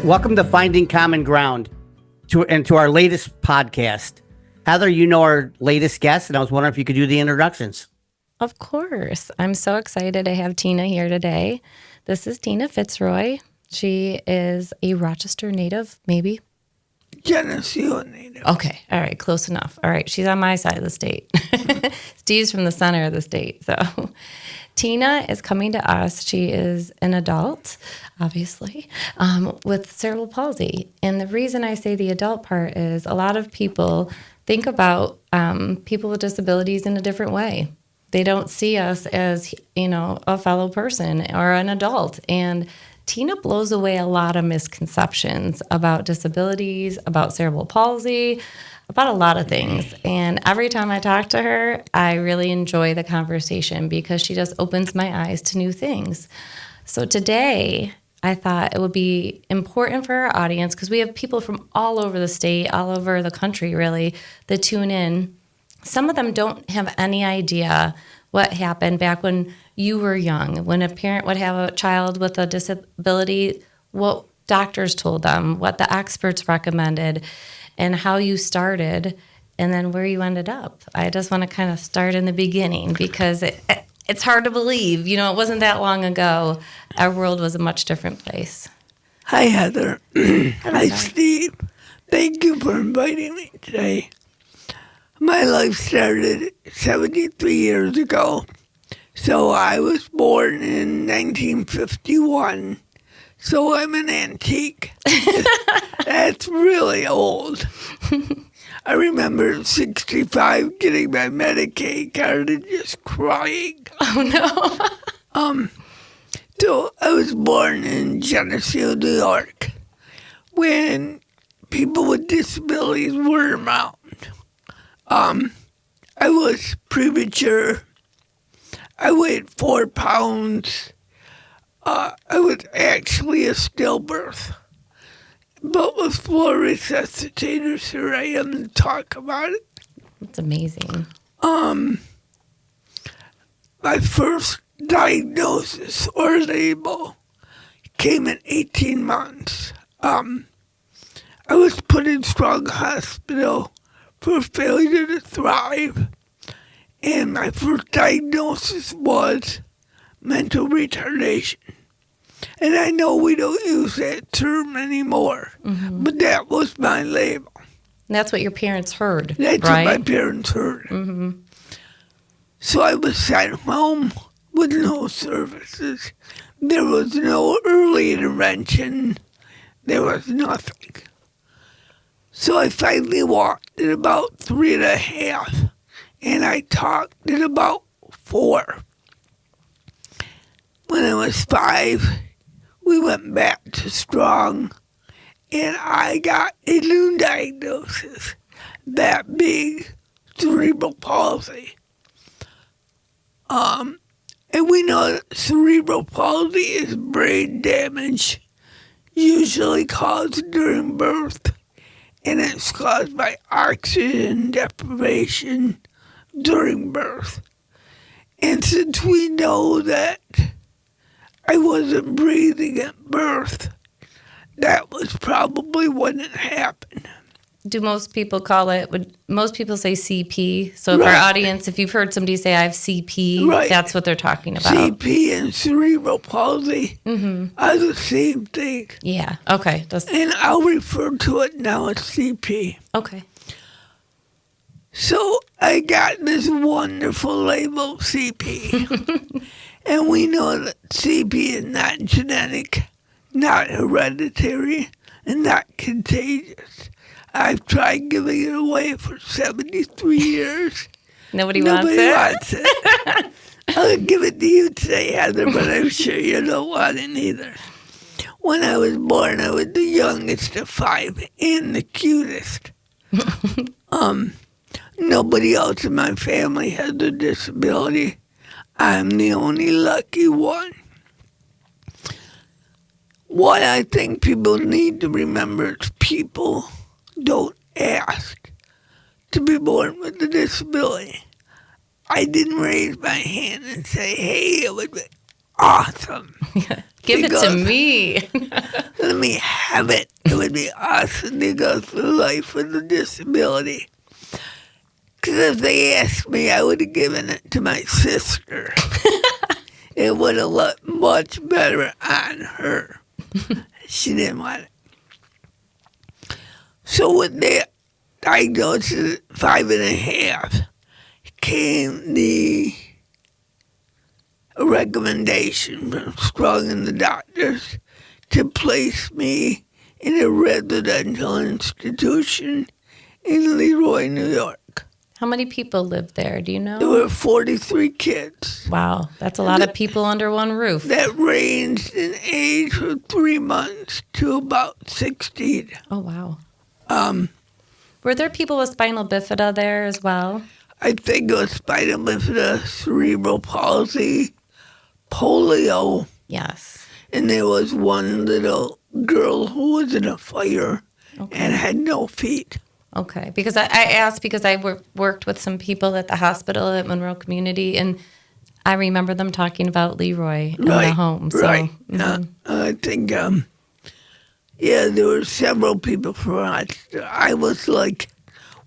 Welcome to Finding Common Ground to our latest podcast. Heather, you know our latest guest, and I was wondering if you could do the introductions. Of course. I'm so excited to have Teena here today. This is Teena Fitzroy. She is a Rochester native, maybe? Geneseo native. Okay. All right. Close enough. All right. She's on my side of the state. Steve's from the center of the state. So Teena is coming to us. She is an adult, obviously, with cerebral palsy. And the reason I say the adult part is a lot of people think about people with disabilities in a different way. They don't see us as, a fellow person or an adult. And Teena blows away a lot of misconceptions about disabilities, about cerebral palsy, about a lot of things. And every time I talk to her, I really enjoy the conversation because she just opens my eyes to new things. So today, I thought it would be important for our audience, because we have people from all over the state, all over the country, really, that tune in. Some of them don't have any idea what happened back when you were young, when a parent would have a child with a disability, what doctors told them, what the experts recommended, and how you started, and then where you ended up. I just want to kind of start in the beginning, because it's hard to believe. It wasn't that long ago. Our world was a much different place. Hi, Heather. Hi, Steve. Thank you for inviting me today. My life started 73 years ago. So I was born in 1951. So I'm an antique. That's really old. I remember at 65 getting my Medicaid card and just crying. Oh, no. So I was born in Geneseo, New York, when people with disabilities were around. I was premature. I weighed 4 pounds. I was actually a stillbirth. But with 4 resuscitators, here I am to talk about it. That's amazing. My first diagnosis or label came at 18 months. I was put in Strong Hospital for failure to thrive. And my first diagnosis was mental retardation. And I know we don't use that term anymore, but that was my label. And that's what your parents heard, That's right? what my parents heard. Mm-hmm. So I was sent home with no services. There was no early intervention. There was nothing. So I finally walked at about 3.5, and I talked at about 4. When I was 5, we went back to Strong, and I got a new diagnosis, that being cerebral palsy. And we know that cerebral palsy is brain damage, usually caused during birth, and it's caused by oxygen deprivation during birth. And since we know that I wasn't breathing at birth, that was probably when it happened. Do most people call it, most people say CP? So if our audience, if you've heard somebody say I have CP, that's what they're talking about. CP and cerebral palsy are the same thing. Yeah, okay. And I'll refer to it now as CP. Okay. So I got this wonderful label, CP. And we know that CP is not genetic, not hereditary, and not contagious. I've tried giving it away for 73 years. Nobody wants it. I'll give it to you today, Heather, but I'm sure you don't want it either. When I was born, I was the youngest of 5 and the cutest. Nobody else in my family has a disability. I'm the only lucky one. What I think people need to remember is people don't ask to be born with a disability. I didn't raise my hand and say, hey, it would be awesome. Give it to me. Let me have it. It would be awesome to go through life with a disability. Because if they asked me, I would have given it to my sister. It would have looked much better on her. She didn't want it. So with that diagnosis at 5.5 came the recommendation from Strong and the doctors to place me in a residential institution in Leroy, New York. How many people live there? Do you know? There were 43 kids. Wow, that's a lot of people under one roof. That ranged in age from 3 months to about 16. Oh, wow. Were there people with spinal bifida there as well? I think it was spinal bifida, cerebral palsy, polio, Yes. and there was one little girl who was in a fire and had no feet. Okay, because I asked because I worked with some people at the hospital at Monroe Community, and I remember them talking about Leroy in the home. So, right. I think, there were several people from us. I was like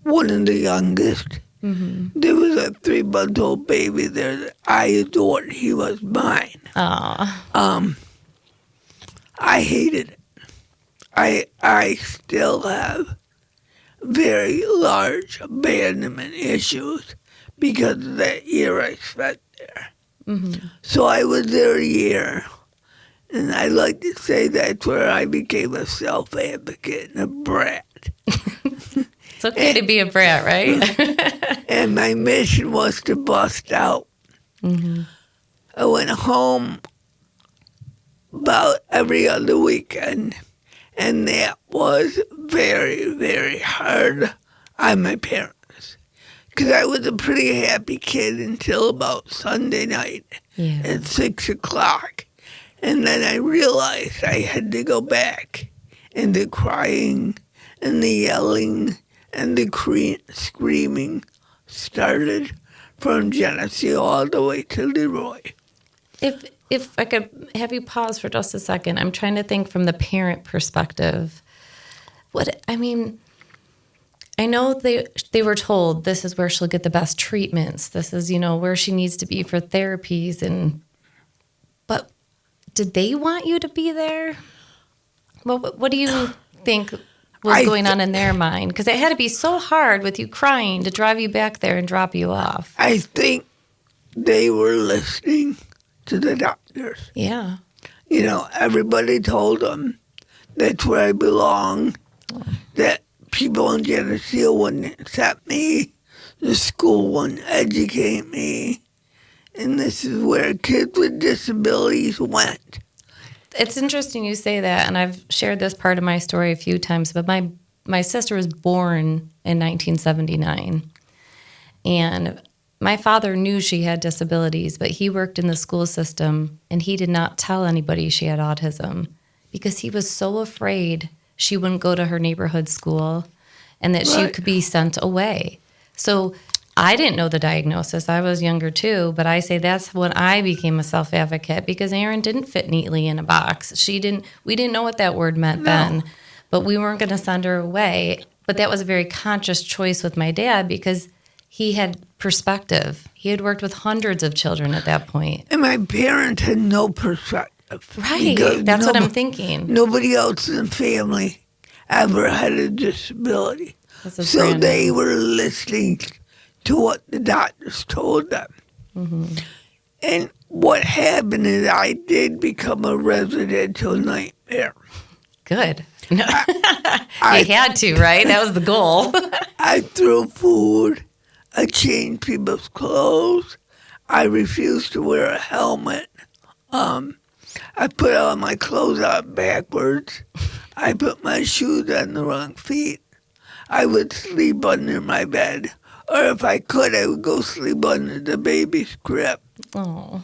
one of the youngest. Mm-hmm. There was a 3-month-old baby there that I adored. He was mine. Aww. I hated it. I still have very large abandonment issues because of that year I spent there. Mm-hmm. So I was there a year, and I like to say that's where I became a self-advocate and a brat. It's okay to be a brat, right? And my mission was to bust out. Mm-hmm. I went home about every other weekend, and that was very, very hard on my parents. Because I was a pretty happy kid until about Sunday night at 6 o'clock. And then I realized I had to go back. And the crying and the yelling and the screaming started from Geneseo all the way to Leroy. If I could have you pause for just a second, I'm trying to think from the parent perspective. I know they were told this is where she'll get the best treatments. This is, where she needs to be for therapies. But did they want you to be there? Well, what do you think was going on in their mind? Because it had to be so hard with you crying to drive you back there and drop you off. I think they were listening to the doctors. Yeah. Everybody told them that's where I belong, that people in Geneseo wouldn't accept me, the school wouldn't educate me, and this is where kids with disabilities went. It's interesting you say that, and I've shared this part of my story a few times, but my sister was born in 1979, and my father knew she had disabilities, but he worked in the school system, and he did not tell anybody she had autism because he was so afraid she wouldn't go to her neighborhood school and that she could be sent away. So I didn't know the diagnosis. I was younger too, but I say that's when I became a self-advocate because Erin didn't fit neatly in a box. We didn't know what that word meant then, but we weren't going to send her away. But that was a very conscious choice with my dad because he had perspective. He had worked with hundreds of children at that point. And my parents had no perspective. Right. That's what I'm thinking. Nobody else in the family ever had a disability. So they were listening to what the doctors told them. Mm-hmm. And what happened is I did become a residential nightmare. Good. No. You had to, right? That was the goal. I threw food. I changed people's clothes. I refused to wear a helmet. I put all my clothes on backwards. I put my shoes on the wrong feet. I would sleep under my bed. Or if I could, I would go sleep under the baby's crib. Oh.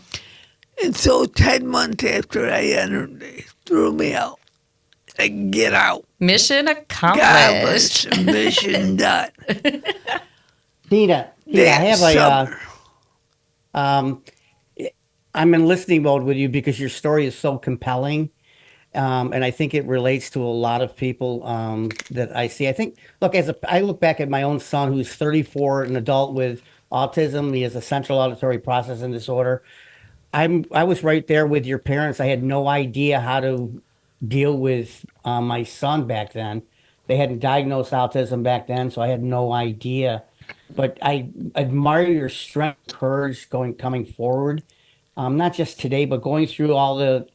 And so 10 months after I entered, they threw me out. Like, get out. Mission accomplished. God, mission done. Teena, I have I'm in listening mode with you because your story is so compelling. And I think it relates to a lot of people that I see. I think, look, I look back at my own son, who's 34, an adult with autism. He has a central auditory processing disorder. I was right there with your parents. I had no idea how to deal with my son back then. They hadn't diagnosed autism back then, so I had no idea. But I admire your strength, courage coming forward, not just today, but going through all the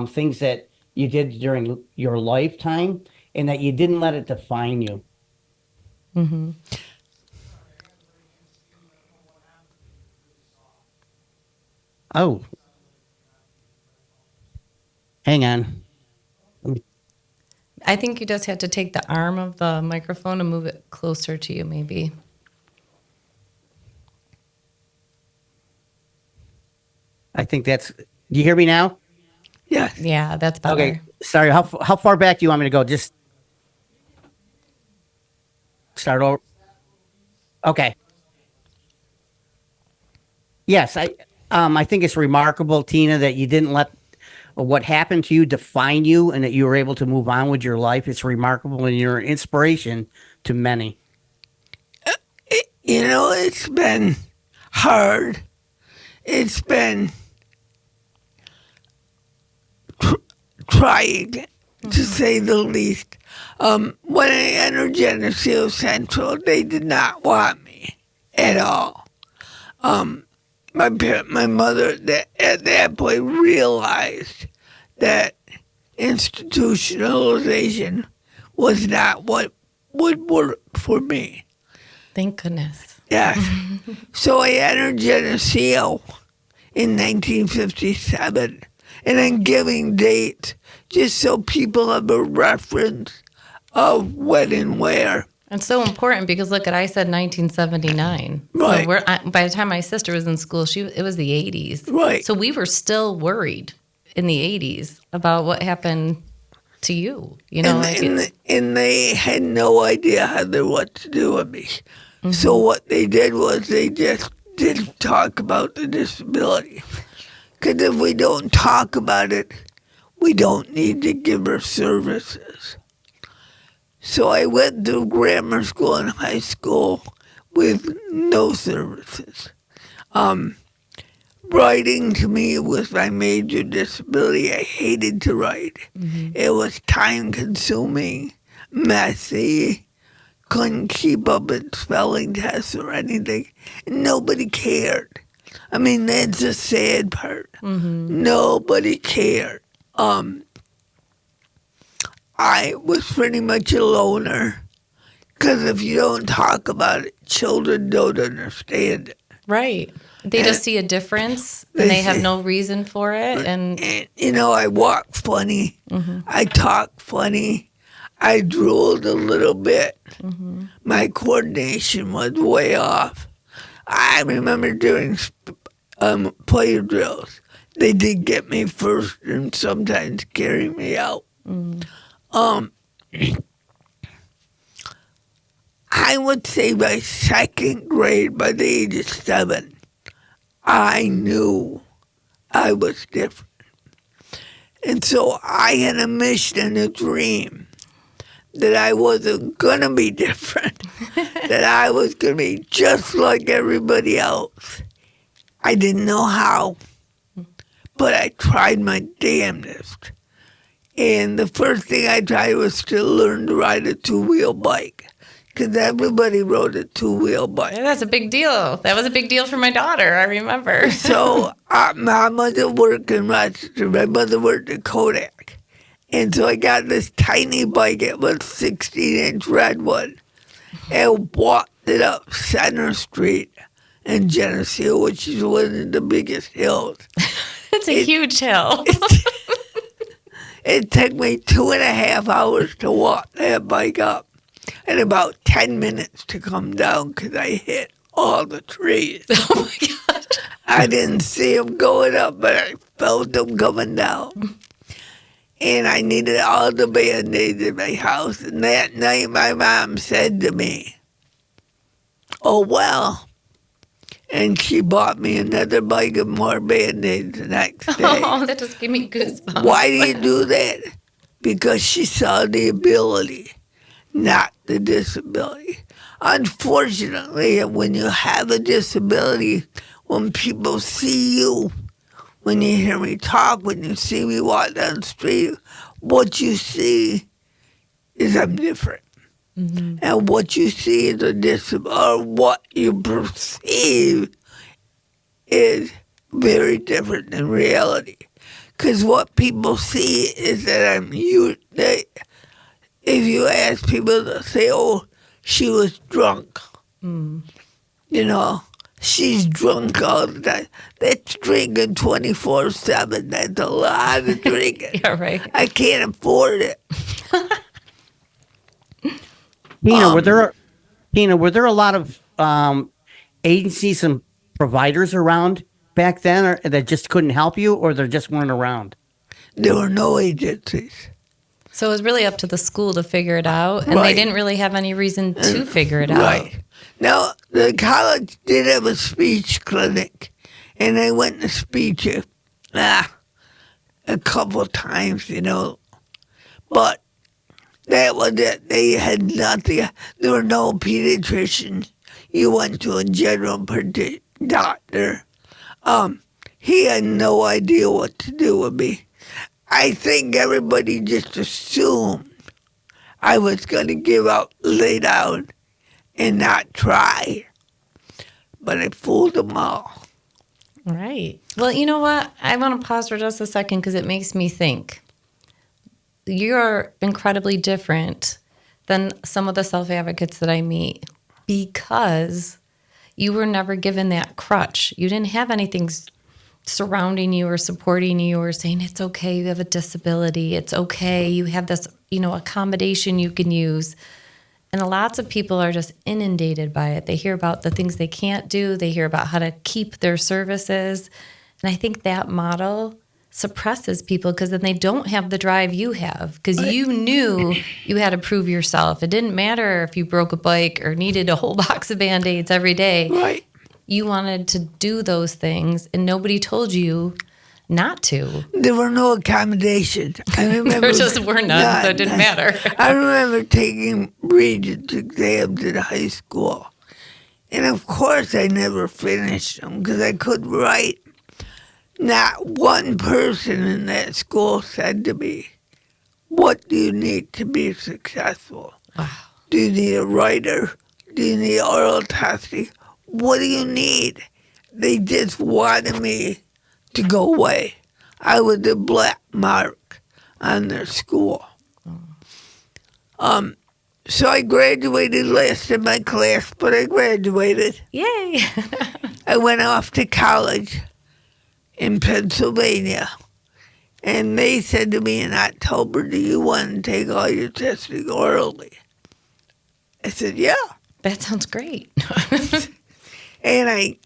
things that you did during your lifetime, and that you didn't let it define you. Oh, hang on. I think you just had to take the arm of the microphone and move it closer to you, maybe. I think that's. Do you hear me now? Yes. Yeah, that's better. Okay. Sorry. How far back do you want me to go? Just start over. Okay. Yes, I think it's remarkable, Tina, that you didn't let what happened to you define you, and that you were able to move on with your life. It's remarkable, and you're an inspiration to many. It's been hard. It's been trying, to say the least. When I entered Geneseo Central, they did not want me at all. My mother at that point realized that institutionalization was not what would work for me. Thank goodness. Yes. So I entered Geneseo in 1957, and I'm giving dates just so people have a reference of when and where. It's so important because look at I said 1979. Right. So by the time my sister was in school, it was the 80s. Right. So we were still worried in the 80s about what happened to you. And they had no idea what to do with me. So what they did was they just didn't talk about the disability. Because if we don't talk about it, we don't need to give her services. So I went through grammar school and high school with no services. Writing to me was my major disability. I hated to write. It was time-consuming, messy, couldn't keep up in spelling tests or anything. Nobody cared. I mean, that's the sad part. Nobody cared. I was pretty much a loner because if you don't talk about it, children don't understand it. Right. They just see a difference and they have no reason for it. And I walk funny. I talk funny. I drooled a little bit. My coordination was way off. I remember doing player drills. They did get me first and sometimes carry me out. I would say by second grade, by the age of 7, I knew I was different. And so I had a mission, a dream, that I wasn't going to be different, that I was going to be just like everybody else. I didn't know how, but I tried my damnedest. And the first thing I tried was to learn to ride a two-wheel bike, because everybody rode a two-wheel bike. Yeah, that's a big deal. That was a big deal for my daughter, I remember. So my mother worked in Rochester. My mother worked at Kodak. And so I got this tiny bike. It was 16-inch redwood. And walked it up Center Street in Geneseo, which is one of the biggest hills. It's a huge hill. It took me 2.5 hours to walk that bike up and about 10 minutes to come down because I hit all the trees. Oh, my God. I didn't see them going up, but I felt them coming down. And I needed all the Band-Aids in my house. And that night my mom said to me, "Oh, well, and she bought me another bike and more Band-Aids the next day. Oh, that just gave me goosebumps. Why do you do that? Because she saw the ability, not the disability. Unfortunately, when you have a disability, when people see you, when you hear me talk, when you see me walk down the street, what you see is I'm different. Mm-hmm. And what you see is a disability, or what you perceive is very different than reality. Because what people see is that I'm you. If you ask people to say, "Oh, she was drunk," you know, she's drunk all the time. That's drinking 24/7. That's a lot of drinking. Yeah, right. I can't afford it. Tina, were there a lot of agencies and providers around back then, or that just couldn't help you, or they just weren't around? There were no agencies. So it was really up to the school to figure it out, and they Right. didn't really have any reason to figure it out. Right. Now, the college did have a speech clinic, and I went to speech a couple times, but that was it. They had nothing. There were no pediatricians. You went to a general doctor. He had no idea what to do with me. I think everybody just assumed I was going to give up, lay down, and not try. But I fooled them all. Right. Well, you know what? I want to pause for just a second because it makes me think. You're incredibly different than some of the self-advocates that I meet because you were never given that crutch. You didn't have anything surrounding you or supporting you or saying, it's okay, you have a disability. It's okay, you have this, accommodation you can use. And lots of people are just inundated by it. They hear about the things they can't do. They hear about how to keep their services. And I think that model suppresses people because then they don't have the drive you have because you knew you had to prove yourself. It didn't matter if you broke a bike or needed a whole box of Band-Aids every day. Right. You wanted to do those things and nobody told you not to. There were no accommodations. I remember There just were none, so it didn't matter. I remember taking Regents exams in high school. And of course I never finished them because I couldn't write. Not one person in that school said to me, what do you need to be successful? Wow. Do you need a writer? Do you need oral testing? What do you need? They just wanted me to go away. I was a black mark on their school. So I graduated last in my class, but I graduated. Yay. I went off to college in Pennsylvania, and they said to me in October, do you want to take all your testing orally? I said, yeah. That sounds great. And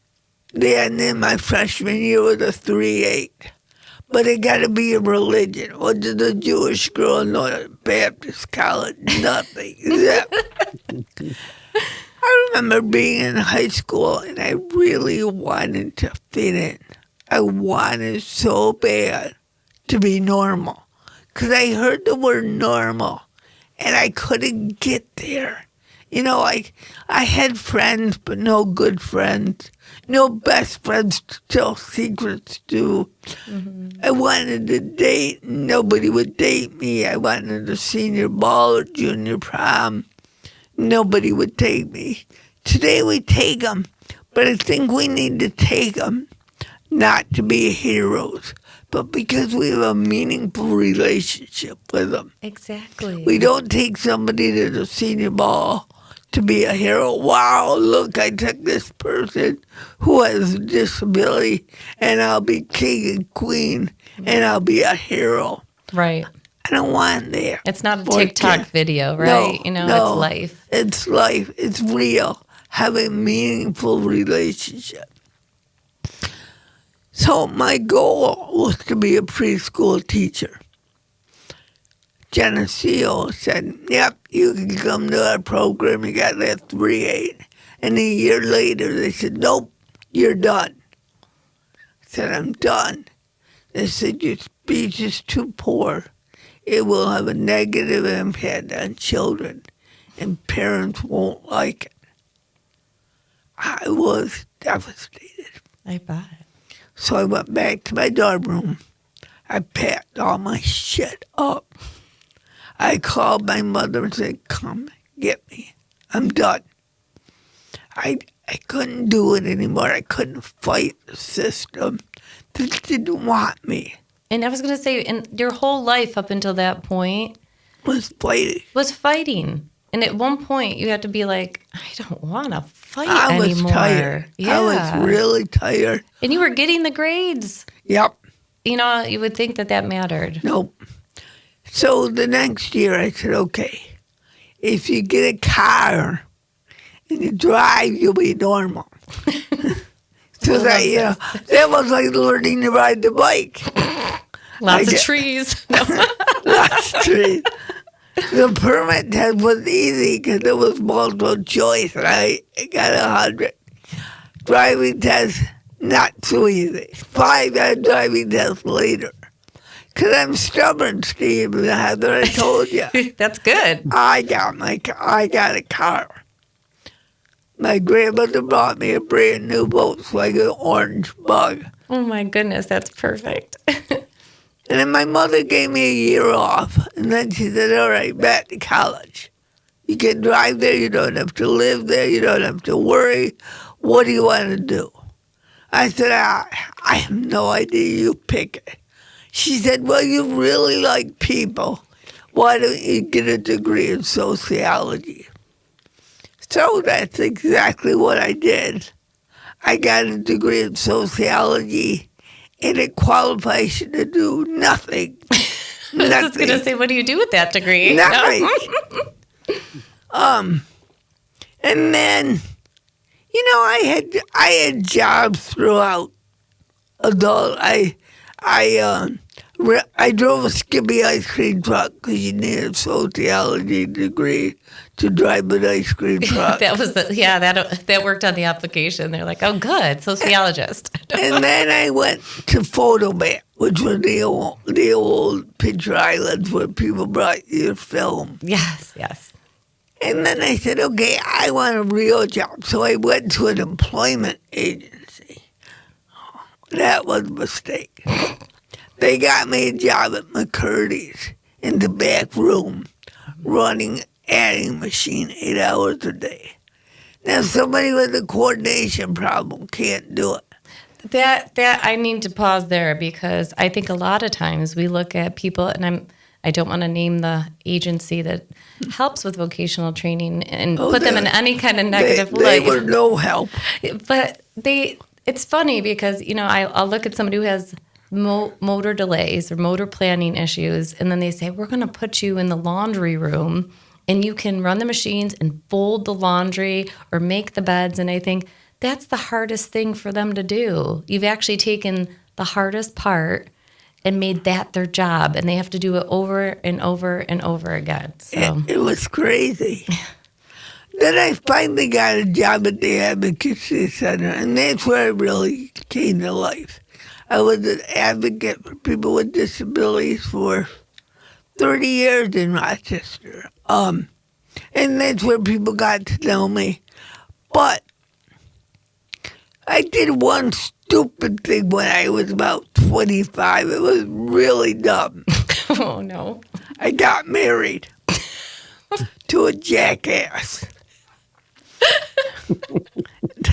then in my freshman year was a 3.8. But it got to be a religion. What did the Jewish girl know at Baptist college? Nothing. I remember being in high school and I really wanted to fit in. I wanted so bad to be normal. Because I heard the word normal and I couldn't get there. I had friends, but no good friends. No best friends to tell secrets to. Mm-hmm. I wanted to date. Nobody would date me. I wanted a senior ball or junior prom. Nobody would take me. Today we take them, but I think we need to take them not to be heroes, but because we have a meaningful relationship with them. Exactly. We don't take somebody to the senior ball to be a hero. Wow, look, I took this person who has a disability and I'll be king and queen and I'll be a hero. Right. I don't want that. It's not a TikTok video, right? No, it's life. It's life. It's real. Have a meaningful relationship. So my goal was to be a preschool teacher. Geneseo said, yep, you can come to our program. You got that 3.8. And a year later, they said, nope, you're done. I said, I'm done. They said, your speech is too poor. It will have a negative impact on children, and parents won't like it. I was devastated. I bet. So I went back to my dorm room. I packed all my shit up. I called my mother and said, come get me. I'm done. I couldn't do it anymore. I couldn't fight the system that didn't want me. And I was going to say, in your whole life up until that point Was fighting. was fighting. And at one point, you had to be like, I don't want to fight I was anymore. tired. Yeah. I was really tired. And you were getting the grades. Yep. You know, you would think that mattered. Nope. So the next year I said, okay, if you get a car and you drive, you'll be normal. So that, you know, that was like learning to ride the bike. Lots of trees. No. Lots of trees. The permit test was easy because it was multiple choice, and I got 100. Driving test, not so easy. 5 had driving test later. Because I'm stubborn, Steve, and Heather, I told you. That's good. I got a car. My grandmother bought me a brand new Volkswagen Orange Bug. Oh my goodness, that's perfect. And then my mother gave me a year off. And then she said, all right, back to college. You can drive there. You don't have to live there. You don't have to worry. What do you want to do? I said, I have no idea. You pick it. She said, well, you really like people. Why don't you get a degree in sociology? So that's exactly what I did. I got a degree in sociology, and it qualifies you to do nothing. I was going to say, what do you do with that degree? Nothing. And then, you know, I had jobs throughout adult. I drove a Skippy ice cream truck because you need a sociology degree to drive an ice cream truck. that worked on the application. They're like, oh, good, sociologist. And then I went to Photomat, which was the old picture islands where people brought you their film. Yes. And then I said, okay, I want a real job. So I went to an employment agency. That was a mistake. They got me a job at McCurdy's in the back room, running adding machine 8 hours a day. Now, somebody with a coordination problem can't do it. That I need to pause there because I think a lot of times we look at people, and I don't want to name the agency that helps with vocational training and put them in any kind of negative light. They were no help. But it's funny because, you know, I'll look at somebody who has motor delays or motor planning issues, and then they say, we're going to put you in the laundry room and you can run the machines and fold the laundry or make the beds. And I think that's the hardest thing for them to do. You've actually taken the hardest part and made that their job, and they have to do it over and over and over again. So It was crazy. Then I finally got a job at the Advocacy Center, and that's where I really came to life. I was an advocate for people with disabilities for 30 years in Rochester. And that's where people got to know me. But I did one stupid thing when I was about 25. It was really dumb. oh no. I got married to a jackass.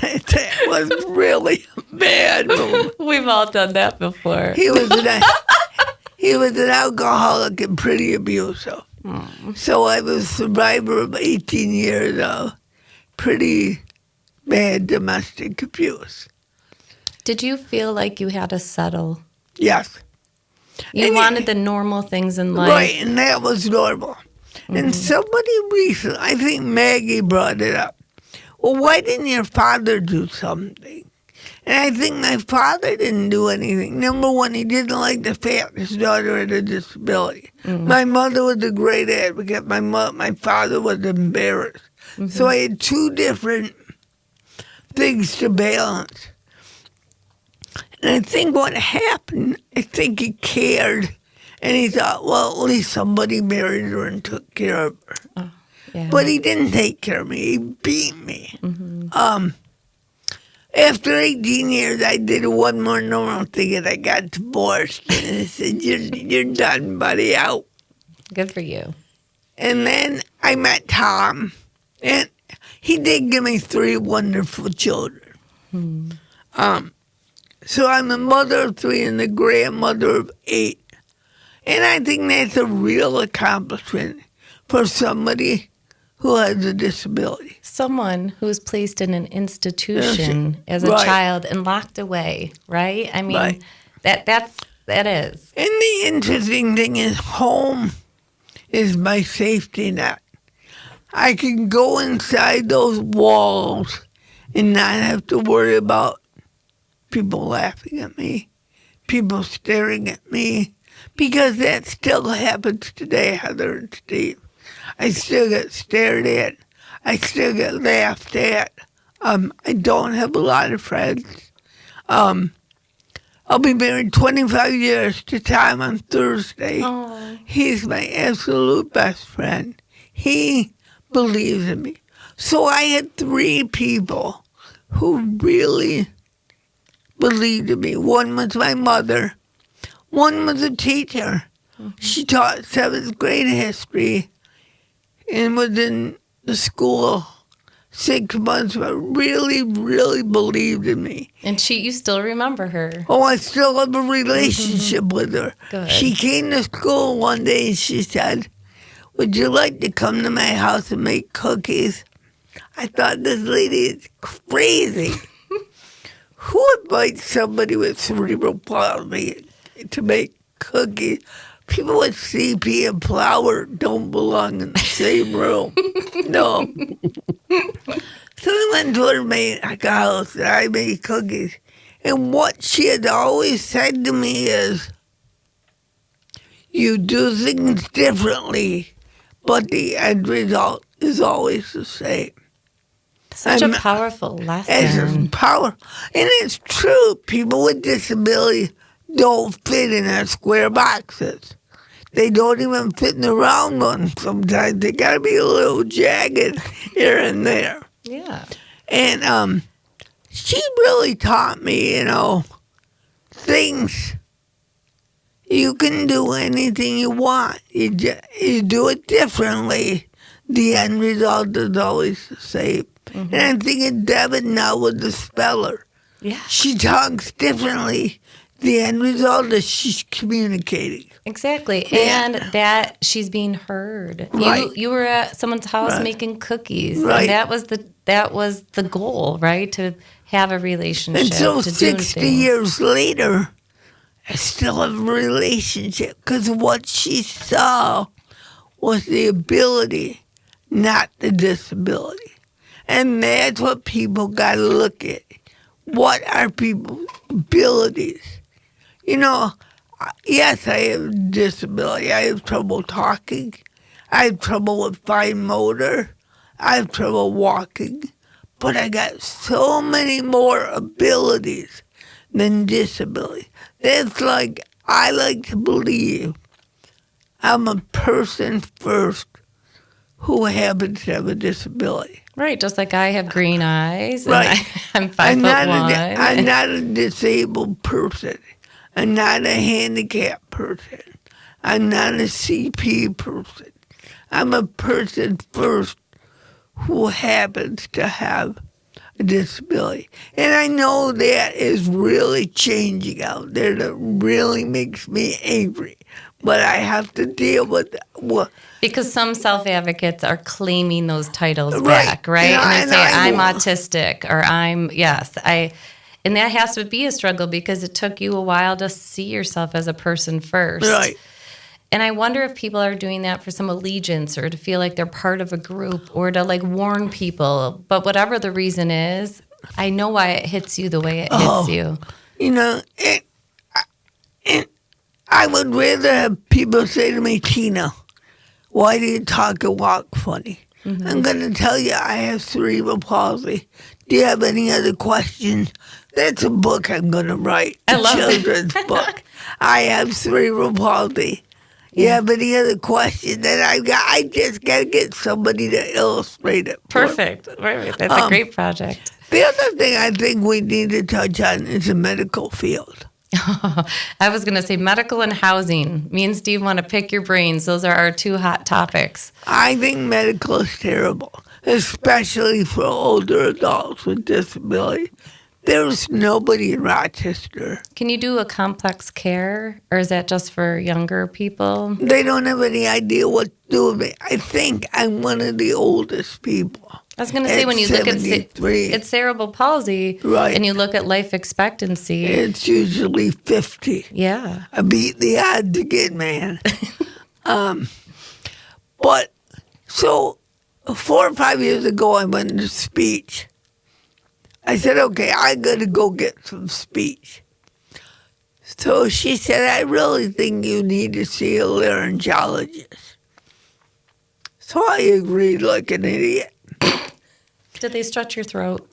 That was really a bad move. We've all done that before. He was an alcoholic and pretty abusive. So I was a survivor of 18 years of pretty bad domestic abuse. Did you feel like you had to settle? Yes. You wanted the normal things in life. Right, and that was normal. And somebody recently, I think Maggie brought it up. Well, why didn't your father do something? And I think my father didn't do anything. Number one, he didn't like the fact his daughter had a disability. My mother was a great advocate. My father was embarrassed. So I had two different things to balance. And I think what happened, I think he cared. And he thought, well, at least somebody married her and took care of her. Yeah. But he didn't take care of me. He beat me. Mm-hmm. After 18 years, I did one more normal thing and I got divorced. And I said, you're done, buddy, out. Good for you. And then I met Tom. And he did give me 3 wonderful children. So I'm the mother of 3 and the grandmother of 8. And I think that's a real accomplishment for somebody who has a disability. Someone who's placed in an institution as a Right. child and locked away, right? I mean, Right. that is. And the interesting thing is home is my safety net. I can go inside those walls and not have to worry about people laughing at me, people staring at me, because that still happens today, Heather and Steve. I still get stared at. I still get laughed at. I don't have a lot of friends. I'll be married 25 years to Tom on Thursday. Oh. He's my absolute best friend. He believes in me. So I had 3 people who really believed in me. One was my mother. One was a teacher. She taught 7th grade history and was in the school 6 months, but really, really believed in me. And you still remember her. Oh, I still have a relationship with her. Good. She came to school one day and she said, would you like to come to my house and make cookies? I thought this lady is crazy. Who invites somebody with cerebral palsy to make cookies? People with CP and flour don't belong in the same room. No. So I went to her house and I made cookies. And what she had always said to me is, you do things differently, but the end result is always the same. Such a powerful It's lesson. power. And it's true. People with disabilities don't fit in our square boxes. They don't even fit in the round ones sometimes. They got to be a little jagged here and there. Yeah. And she really taught me, things. You can do anything you want. You do it differently. The end result is always the same. And I'm thinking Devin now with the speller. Yeah. She talks differently. The end result is she's communicating. Exactly. Yeah. And that she's being heard. Right. You were at someone's house Right. making cookies. Right. And that was the goal, right? To have a relationship. And so to do 60 things. years later, I still have a relationship because what she saw was the ability, not the disability. And that's what people got to look at. What are people's abilities? Yes, I have a disability. I have trouble talking. I have trouble with fine motor. I have trouble walking. But I got so many more abilities than disability. That's like, I like to believe I'm a person first who happens to have a disability. Right, just like I have green eyes. And Right. I'm 5'1". I'm not a disabled person. I'm not a handicapped person. I'm not a CP person. I'm a person first who happens to have a disability. And I know that is really changing out there. That really makes me angry. But I have to deal with it. Because some self-advocates are claiming those titles Right. back, right? Yeah, and they and say, I I'm will. autistic, or and that has to be a struggle because it took you a while to see yourself as a person first. Right. And I wonder if people are doing that for some allegiance or to feel like they're part of a group or to like warn people. But whatever the reason is, I know why it hits you the way it hits you. I would rather have people say to me, Teena, why do you talk and walk funny? I'm going to tell you I have cerebral palsy. Do you have any other questions? That's a book I'm going to write. I A love it. children's book. I have cerebral palsy. You have any other question that I just got to get somebody to illustrate it. for me. Perfect. That's a great project. The other thing I think we need to touch on is the medical field. I was going to say medical and housing. Me and Steve want to pick your brains. Those are our two hot topics. I think medical is terrible, especially for older adults with disabilities. There's nobody in Rochester. Can you do a complex care, or is that just for younger people? They don't have any idea what to do with me. I think I'm one of the oldest people. I was going to say, when you look at 73. it's cerebral palsy, Right. and you look at life expectancy, It's usually 50. yeah. I beat the odds again, man. But so 4 or 5 years ago, I went to speech. I said, okay, I got to go get some speech. So she said, I really think you need to see a laryngologist. So I agreed like an idiot. Did they stretch your throat?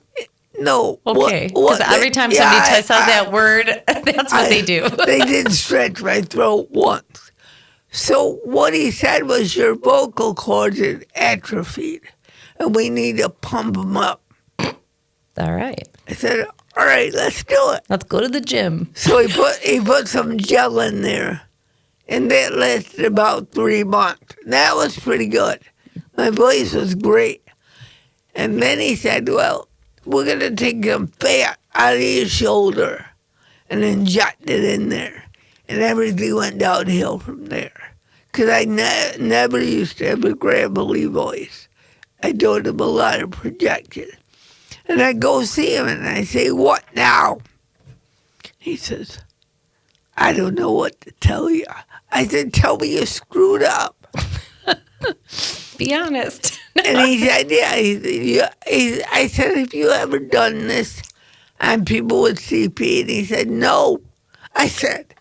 No. Okay, because every time somebody says that word, that's what they do. They didn't stretch my throat once. So what he said was your vocal cords are atrophied, and we need to pump them up. All right, I said, all right, let's do it. let's go to the gym. So he put some gel in there, and that lasted about 3 months. That was pretty good. My voice was great. And then he said, well, we're going to take some fat out of your shoulder and inject it in there. And everything went downhill from there. Because I never used to have a gravelly voice. I don't have a lot of projection. And I go see him and I say, what now? He says, I don't know what to tell you. I said, tell me you screwed up. Be honest. And he said, yeah. I said, have you ever done this on people with CP? And he said, no. I said,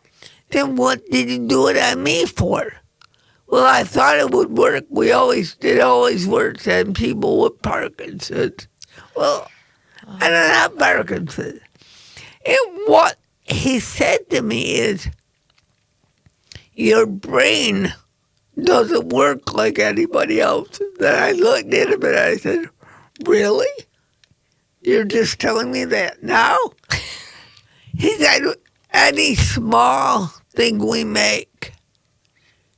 then what did you do it on me for? Well, I thought it would work. It always works on people with Parkinson's. Well, I don't have Parkinson's. And what he said to me is, your brain doesn't work like anybody else. Then I looked at him and I said, really? You're just telling me that now? He said, any small thing we make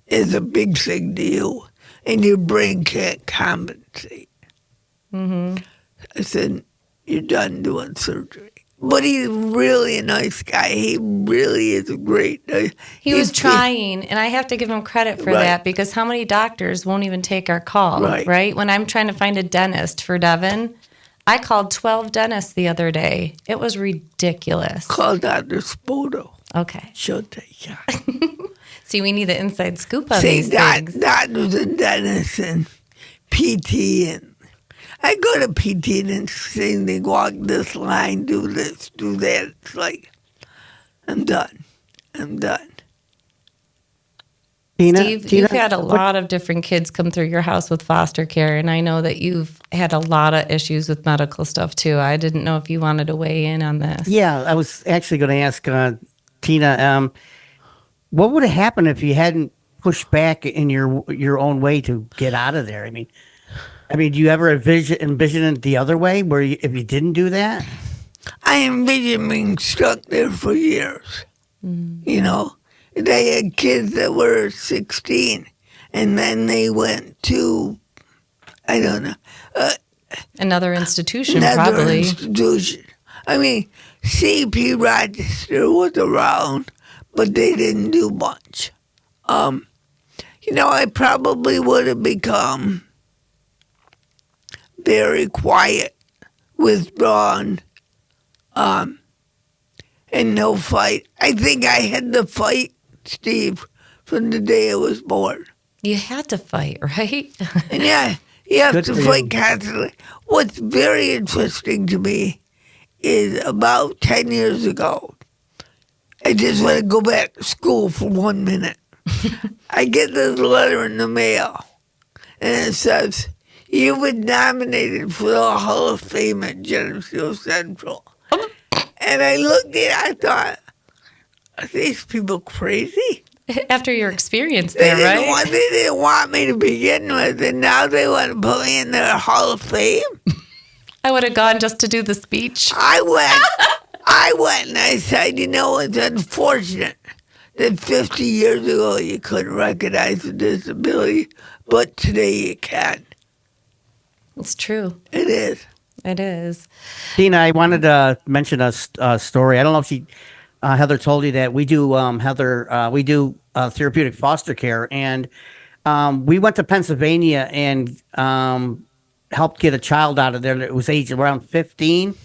is a big thing to you, and your brain can't compensate. Mm-hmm. I said, you're done doing surgery. But he's really a nice guy. He really is a great. He was trying, and I have to give him credit for Right. that, because how many doctors won't even take our call, Right. When I'm trying to find a dentist for Devin, I called 12 dentists the other day. It was ridiculous. Call Dr. Spoto. Okay. She'll take you. See, we need the inside scoop on See, these things. doctors and dentists and PT, and I go to PT and say they walk this line, do this, do that. It's like, I'm done. Steve, you've had a lot of different kids come through your house with foster care, and I know that you've had a lot of issues with medical stuff too. I didn't know if you wanted to weigh in on this. Yeah, I was actually going to ask Teena, what would have happened if you hadn't pushed back in your own way to get out of there? I mean, do you ever envision it the other way, where if you didn't do that? I envision being stuck there for years. You know, they had kids that were 16, and then they went to, I don't know, Another institution, another probably. institution. I mean, CP Rochester was around, but they didn't do much. You know, I probably would have become very quiet, withdrawn, and no fight. I think I had to fight, Steve, from the day I was born. You had to fight, right? And yeah, you have Good to for fight you. constantly. What's very interesting to me is about 10 years ago, I just want to go back to school for 1 minute. I get this letter in the mail, and it says, you've been nominated for the Hall of Fame at Geneseo Central. And I looked at it, I thought, are these people crazy? After your experience They there, didn't, right? want, they didn't want me to begin with, and now they want to put me in their Hall of Fame. I would have gone just to do the speech. I went and I said, you know, it's unfortunate that 50 years ago you couldn't recognize a disability, but today you can. It's true. It is. It is. Tina, I wanted to mention a story. I don't know if Heather told you that we do, we do therapeutic foster care, and we went to Pennsylvania and helped get a child out of there that was aged around 15.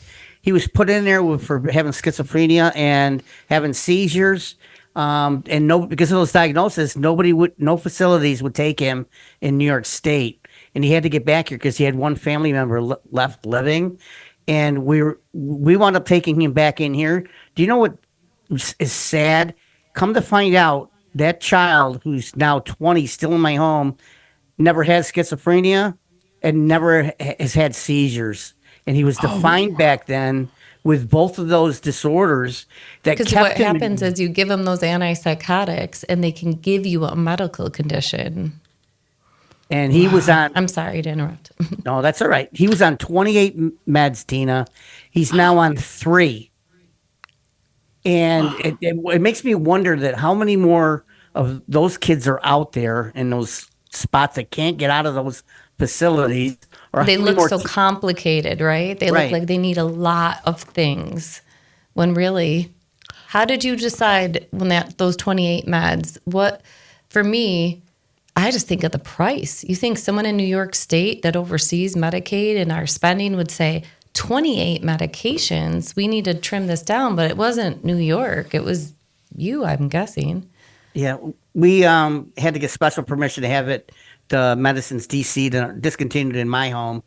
He was put in there for having schizophrenia and having seizures. And no, because of those diagnoses, no facilities would take him in New York State, and he had to get back here because he had one family member left living, and we wound up taking him back in here. Do you know what is sad? Come to find out, that child who's now 20, still in my home, never had schizophrenia and never has had seizures, and he was defined back then with both of those disorders that Because kept what him. happens is you give them those antipsychotics and they can give you a medical condition. And he was on, I'm sorry to interrupt. no, that's all right. He was on 28 meds, Tina. He's now on 3. And it makes me wonder that how many more of those kids are out there in those spots that can't get out of those facilities. Or They how many look more so complicated, right? They look Right. like they need a lot of things. When really, how did you decide when those 28 meds? What, for me, I just think of the price. You think someone in New York State that oversees Medicaid and our spending would say 28 medications, we need to trim this down, but it wasn't New York. It was you, I'm guessing. Yeah, we had to get special permission to have the medicines discontinued in my home.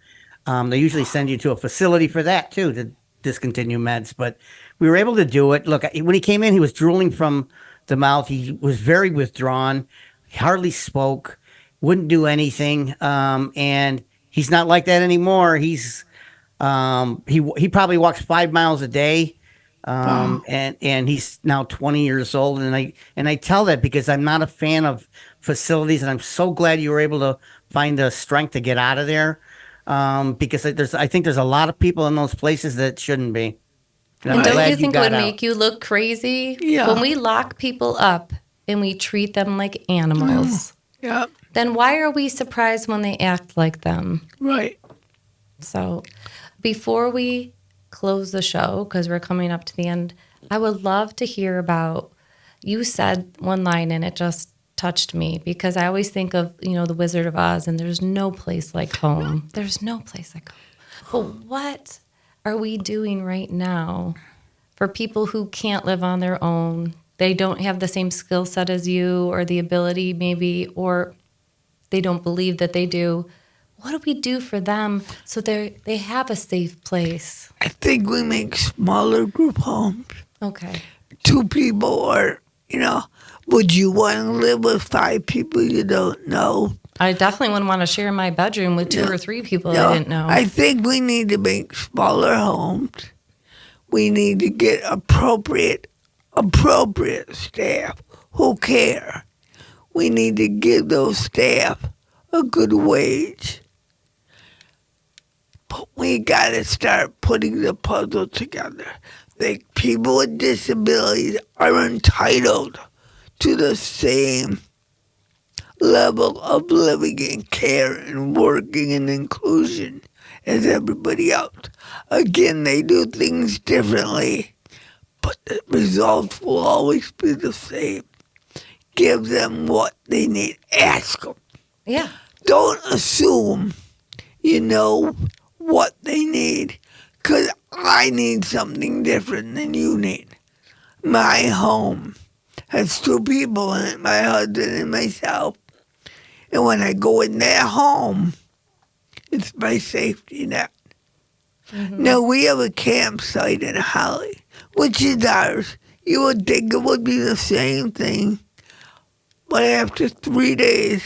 They usually send you to a facility for that too, to discontinue meds, but we were able to do it. Look, when he came in, he was drooling from the mouth. He was very withdrawn, hardly spoke, wouldn't do anything, and he's not like that anymore. He probably walks 5 miles a day. And he's now 20 years old, and I tell that because I'm not a fan of facilities, and I'm so glad you were able to find the strength to get out of there. Because I think there's a lot of people in those places that shouldn't be. And I'm And don't glad you think it got would out. make you look crazy? Yeah. When we lock people up and we treat them like animals, Yeah, then why are we surprised when they act like them? right. So before we close the show, because we're coming up to the end, I would love to hear about, you said one line and it just touched me, because I always think of, the Wizard of Oz, and there's no place like home. There's no place like home. But what are we doing right now for people who can't live on their own? They don't have the same skill set as you, or the ability maybe, or they don't believe that they do. What do we do for them so they have a safe place? I think we make smaller group homes. Okay. 2 people, or, would you want to live with 5 people you don't know? I definitely wouldn't want to share my bedroom with 2 or 3 people I didn't know. I think we need to make smaller homes. We need to get appropriate staff who care. We need to give those staff a good wage. But we got to start putting the puzzle together. The people with disabilities are entitled to the same level of living and care and working and inclusion as everybody else. Again, they do things differently, but the results will always be the same. Give them what they need. Ask them. Yeah. Don't assume you know what they need, because I need something different than you need. My home has 2 people in it, my husband and myself. And when I go in their home, it's my safety net. Mm-hmm. Now, we have a campsite in Holly, which is ours. You would think it would be the same thing. But after 3 days,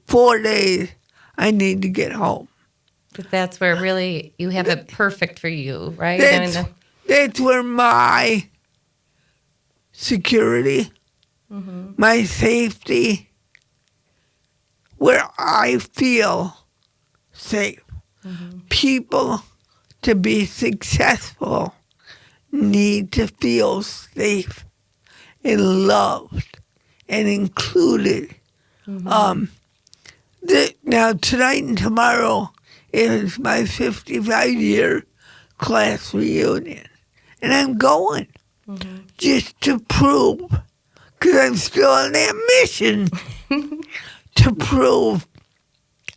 4 days, I need to get home. That's where really you have it perfect for you, right? That's where my security, my safety, where I feel safe. People to be successful need to feel safe and loved and included. Now, tonight and tomorrow is my 55-year class reunion. And I'm going just to prove, because I'm still on that mission, to prove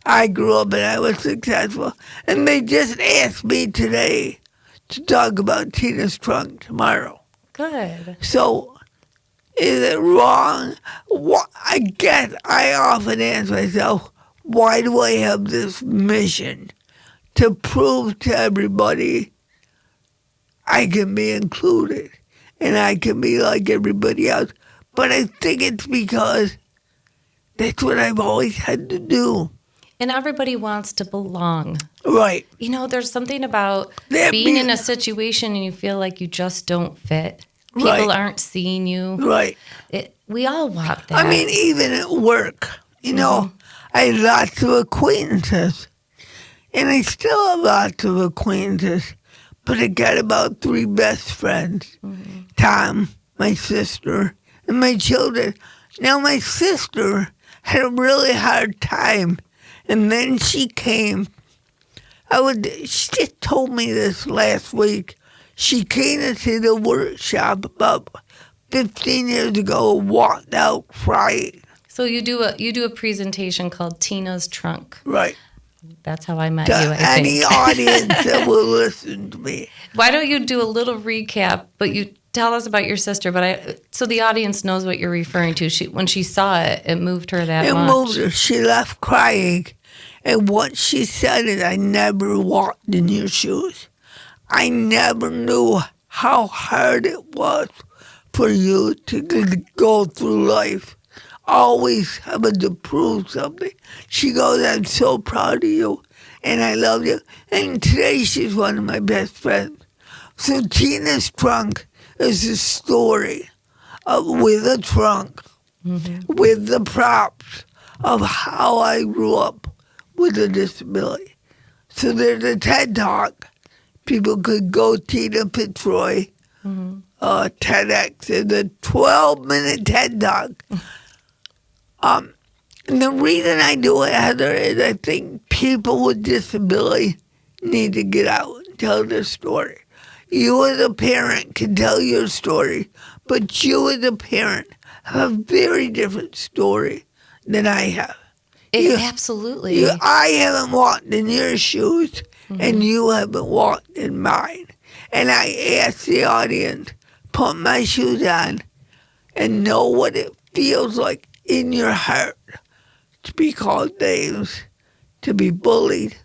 I grew up and I was successful. And they just asked me today to talk about Teena's trunk tomorrow. Good. So, is it wrong? I guess I often ask myself, why do I have this mission to prove to everybody I can be included and I can be like everybody else? But I think it's because that's what I've always had to do. And everybody wants to belong. Right. You know, there's something about That being be- in a situation and you feel like you just don't fit. People Right. aren't seeing you. Right. We all want that. I mean, even at work, I had lots of acquaintances. And I still have lots of acquaintances. But I got about 3 best friends. Tom, my sister, and my children. Now, my sister had a really hard time. And then she came. She just told me this last week. She came into the workshop about 15 years ago, walked out crying. So you do a presentation called Teena's Trunk. Right. That's how I met To you, I any think. audience that will listen to me. Why don't you do a little recap, but you tell us about your sister, so the audience knows what you're referring to. When she saw it, it moved her that It much. moved her. She left crying. And what she said is, I never walked in your shoes. I never knew how hard it was for you to go through life, always having to prove something. She goes, I'm so proud of you, and I love you. And today she's one of my best friends. So Teena's Trunk is a story with a trunk, with the props of how I grew up with a disability. So there's a TED Talk. People could go Teena Fitzroy, TEDx, is a 12-minute TED Talk. And the reason I do it, Heather, is I think people with disability need to get out and tell their story. You as a parent can tell your story, but you as a parent have a very different story than I have. Absolutely. I haven't walked in your shoes, and you haven't walked in mine. And I ask the audience, put my shoes on and know what it feels like in your heart to be called names, to be bullied,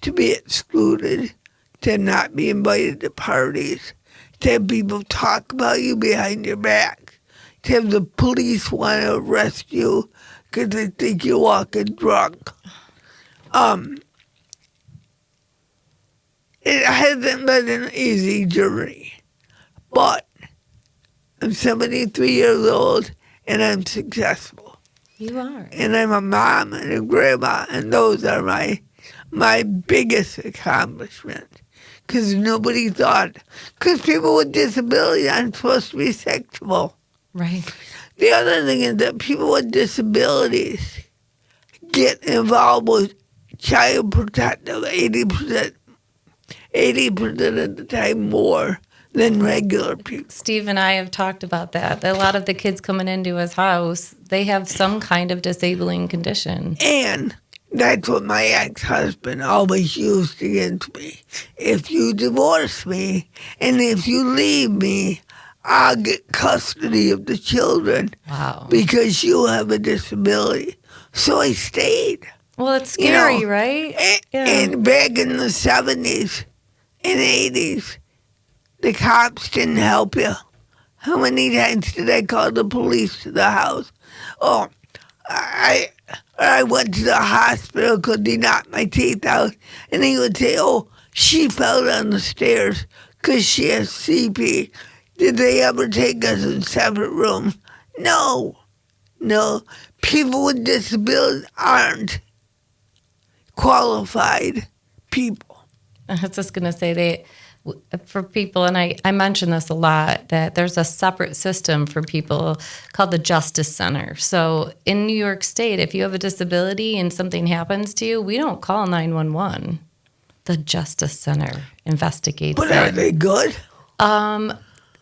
to be excluded, to not be invited to parties, to have people talk about you behind your back, to have the police want to arrest you because they think you're walking drunk. It hasn't been an easy journey, but I'm 73 years old and I'm successful. You are. And I'm a mom and a grandma, and those are my biggest accomplishments. Because nobody thought, because people with disabilities aren't supposed to be sexual. Right. The other thing is that people with disabilities get involved with child protective 80% of the time more than regular people. Steve and I have talked about that. A lot of the kids coming into his house, they have some kind of disabling condition. And that's what my ex-husband always used against me. If you divorce me and if you leave me, I'll get custody of the children. Wow. Because you have a disability. So I stayed. Well, it's scary, right? And back in the 70s and 80s, the cops didn't help you. How many times did I call the police to the house? Oh, I went to the hospital because he knocked my teeth out. And he would say, oh, she fell down the stairs because she has CP. Did they ever take us in separate rooms? No. No. People with disabilities aren't qualified people. I was just going to say for people, and I mention this a lot, that there's a separate system for people called the Justice Center. So in New York State, if you have a disability and something happens to you, we don't call 911. The Justice Center investigates But it. are they good?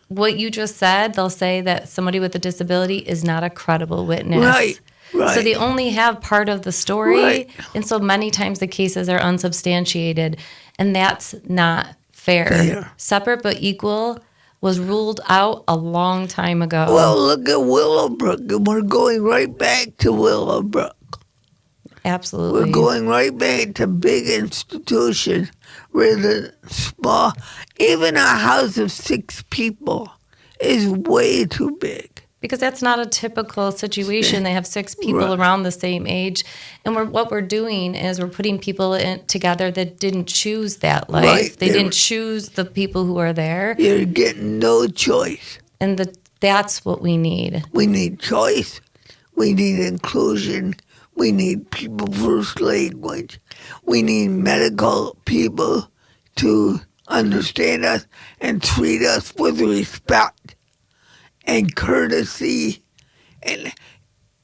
What you just said, they'll say that somebody with a disability is not a credible witness. Right. Right. So they only have part of the story. Right. And so many times the cases are unsubstantiated. And that's not fair. Fair. Separate but equal was ruled out a long time ago. Well, look at Willowbrook, and we're going right back to Willowbrook. Absolutely. We're going right back to big institutions rather than small. Even a house of 6 people is way too big. Because that's not a typical situation. They have 6 people Right. around the same age. And what we're doing is we're putting people together that didn't choose that life. Right. They didn't choose the people who are there. You're getting no choice. And that's what we need. We need choice. We need inclusion. We need people first language. We need medical people to understand us and treat us with respect and courtesy. And,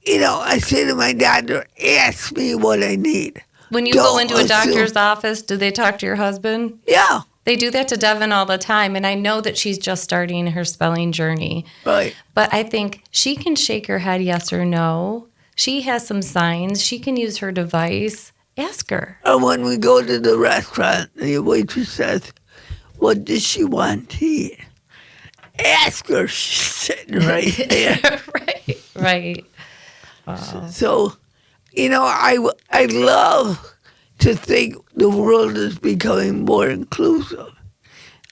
I say to my doctor, ask me what I need. When you Don't go into a assume- doctor's office, do they talk to your husband? Yeah, They do that to Devin all the time. And I know that she's just starting her spelling journey. right. But I think she can shake her head yes or no. She has some signs. She can use her device. Ask her. And when we go to the restaurant, the waitress says, what does she want to eat? Ask her. She's sitting right there. Right. So, I love to think the world is becoming more inclusive.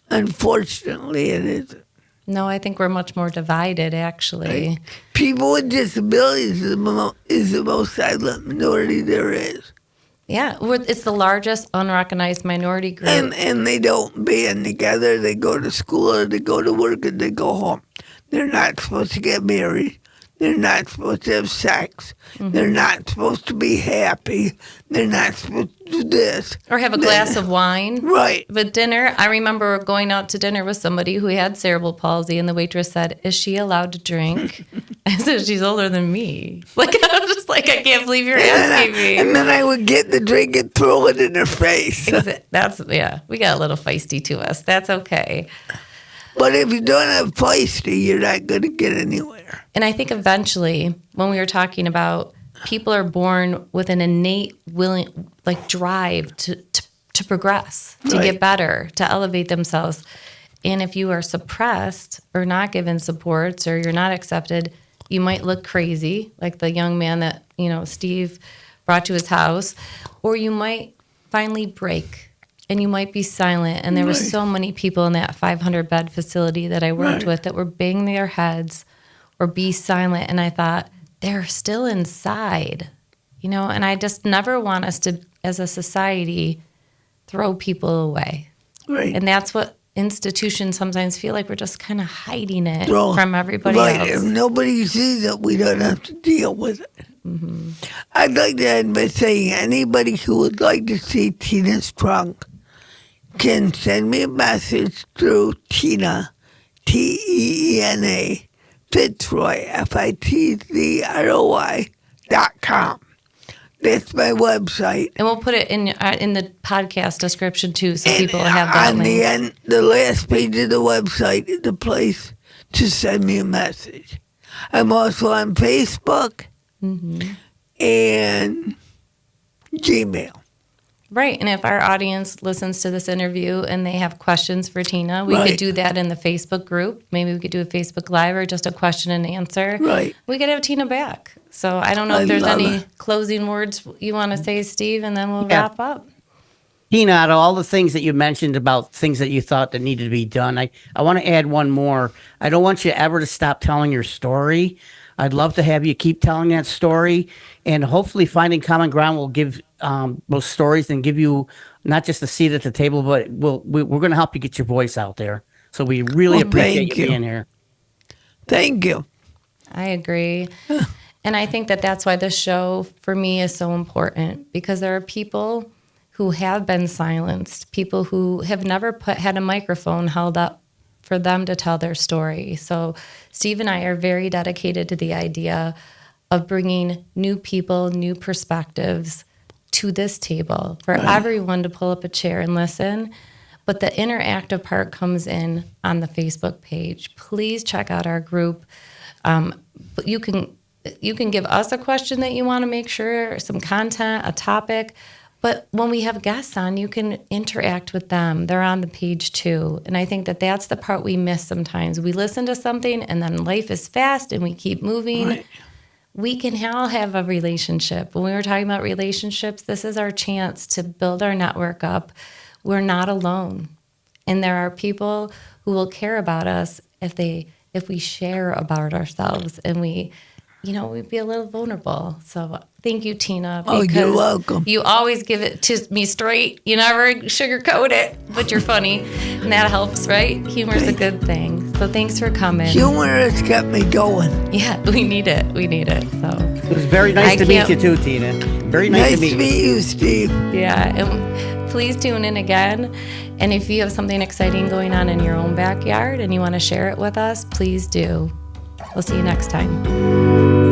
Unfortunately, it isn't. No, I think we're much more divided, actually. Right? People with disabilities is the most silent minority there is. Yeah, it's the largest unrecognized minority group. And they don't band together. They go to school or they go to work and they go home. They're not supposed to get married. They're not supposed to have sex. Mm-hmm. They're not supposed to be happy. They're not supposed to do this. Or have a glass of wine. Right. But dinner, I remember going out to dinner with somebody who had cerebral palsy, and the waitress said, "Is she allowed to drink?" I said, "She's older than me." Like, I was just like, I can't believe you're asking me. And then I would get the drink and throw it in her face. We got a little feisty to us. That's okay. But if you don't have feisty, you're not going to get anywhere. And I think eventually, when we were talking about people are born with an innate drive to progress, to Right. get better, to elevate themselves. And if you are suppressed or not given supports or you're not accepted, you might look crazy, like the young man that, Steve brought to his house, or you might finally break. And you might be silent. And there were Right. so many people in that 500-bed facility that I worked Right. with that were banging their heads or be silent. And I thought, they're still inside, and I just never want us to, as a society, throw people away. Right. And that's what institutions sometimes feel like. We're just kind of hiding it Throw- from everybody right. If else. nobody sees it, we don't have to deal with it. Mm-hmm. I'd like to end by saying anybody who would like to see Teena's trunk can send me a message through Teena, Teena, Fitzroy, FITZROY.com. That's my website. And we'll put it in the podcast description too, so people And have that on link. the end, the last page of the website is the place to send me a message. I'm also on Facebook Mm-hmm. and Gmail. Right. And if our audience listens to this interview and they have questions for Teena, we Right. could do that in the Facebook group. Maybe we could do a Facebook Live or just a question and answer. Right. We could have Teena back. So I don't know I if there's love any it. closing words you want to say, Steve, and then we'll Yeah. wrap up. Tina, out of all the things that you mentioned about things that you thought that needed to be done, I want to add one more. I don't want you ever to stop telling your story. I'd love to have you keep telling that story, and hopefully Finding Common Ground will give those stories and give you not just a seat at the table, but we're going to help you get your voice out there. So we really Well, appreciate thank you you. being here. Thank you. I agree. And I think that that's why this show for me is so important, because there are people who have been silenced, people who have never had a microphone held up for them to tell their story. So Steve and I are very dedicated to the idea of bringing new people, new perspectives to this table for everyone to pull up a chair and listen. But the interactive part comes in on the Facebook page. Please check out our group. But you can give us a question that you want to make sure, some content, a topic. But when we have guests on, you can interact with them. They're on the page too. And I think that that's the part we miss sometimes. We listen to something and then life is fast and we keep moving. Right. We can all have a relationship. When we were talking about relationships, this is our chance to build our network up. We're not alone. And there are people who will care about us if we share about ourselves and we'd be a little vulnerable. So thank you, Teena. Oh, you're welcome. You always give it to me straight. You never sugarcoat it, but you're funny. And that helps, right? Humor's a good thing. So thanks for coming. Humor has kept me going. Yeah, we need it. We need it. So It was very nice I to meet can't- you too, Teena. Very nice, Nice to meet you. you, Steve. yeah, and please tune in again. And if you have something exciting going on in your own backyard and you want to share it with us, please do. We'll see you next time.